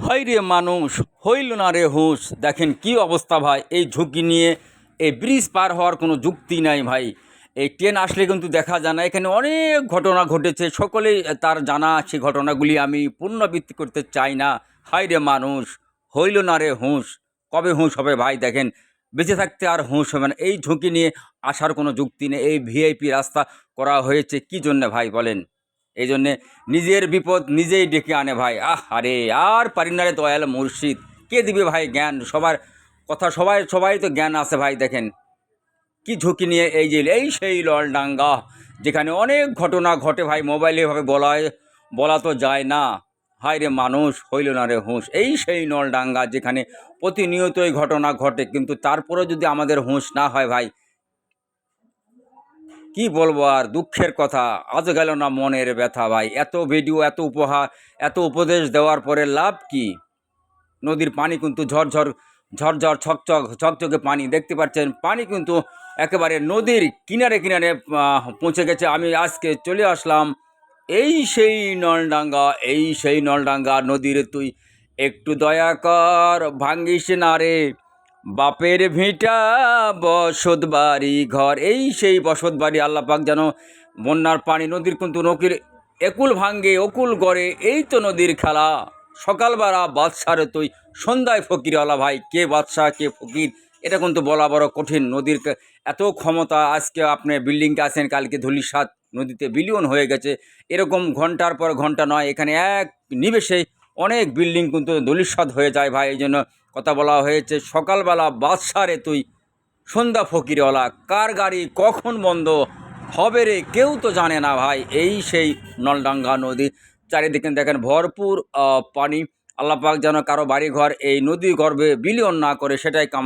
হাইরে মানুষ, হইল না রে হুঁশ। দেখেন কি অবস্থা ভাই, এই ঝুঁকি নিয়ে এই ব্রিজ পার হওয়ার কোনো যুক্তি নাই ভাই। এই ট্রেন আসলে কিন্তু দেখা যায় না। এখানে অনেক ঘটনা ঘটেছে, সকলেই তার জানা। সেই ঘটনাগুলি আমি পুনরাবৃত্তি করতে চাই না। হাইরে মানুষ, হইল না রে হুঁশ। কবে হুঁশ হবে ভাই? দেখেন, বেঁচে থাকতে আর হুঁশ হবে না। এই ঝুঁকি নিয়ে আসার কোনো যুক্তি নেই। এই ভিআইপি রাস্তা করা হয়েছে কী জন্যে ভাই বলেন? এই জন্যে নিজের বিপদ নিজেই ডেকে আনে ভাই। আরে আর পারি না রে দয়াল মুর্শিদ, কে দিবে ভাই জ্ঞান? সবার কথা সবাই তো জ্ঞান আছে ভাই। দেখেন কি ঝুঁকি নিয়ে এই যে এই সেই ললডাঙ্গা, যেখানে অনেক ঘটনা ঘটে ভাই, মোবাইলে এভাবে বলা তো যায় না। হায় রে মানুষ, হইল না রে হুঁশ। এই সেই নলডাঙ্গা যেখানে প্রতিনিয়তই ঘটনা ঘটে, কিন্তু তারপরে যদি আমাদের হুঁশ না হয় ভাই, কি বলবো আর, দুঃখের কথা। আজ গেল না মনের ব্যথা ভাই। এত ভিডিও, এত উপহার, এত উপদেশ দেওয়ার পরে লাভ কি? নদীর পানি কিন্তু ঝরঝর ছকছকে পানি দেখতে পাচ্ছেন। পানি কিন্তু একেবারে নদীর কিনারে কিনারে পৌঁছে গেছে। আমি আজকে চলে আসলাম এই সেই নলডাঙ্গা নদীর। তুই একটু দয়া কর, ভাঙ্গিস না রে বাপের ভিটা বসত বাড়ি ঘর। এই সেই বসত বাড়ি। আল্লাহ পাক যেন বন্যার পানি নদীর কিন্তু নকির একুল ভাঙ্গে অকুল গড়ে। এই তো নদীর খেলা। সকালবেলা বাদশার তুই, সন্ধ্যায় ফকিরওয়ালা ভাই। কে বাদশাহ কে ফকির, এটা কিন্তু বলা বড় কঠিন। নদীর এত ক্ষমতা। আজকে আপনি বিল্ডিংকে আসেন, কালকে ধূলিসাৎ নদীতে বিলিয়ন হয়ে গেছে। এরকম ঘন্টার পর ঘন্টা নয়, এখানে এক নিমেষেই অনেক বিল্ডিং কিন্তু ধূলিসাৎ হয়ে যায় ভাই। এই জন্য কথা বলা হয়েছে, সকালবেলা বাদশারে তুই, সন্ধ্যা ফকিরওয়ালা। কার গাড়ি কখন বন্ধ হবে রে কেউ তো জানে না ভাই। এই সেই নলডাঙ্গা নদী, চারিদিকে দেখেন ভরপুর পানি। আল্লাহ পাক যেন কারো বাড়িঘর এই নদী গর্ভে বিলীন না করে, সেটাই কামনা।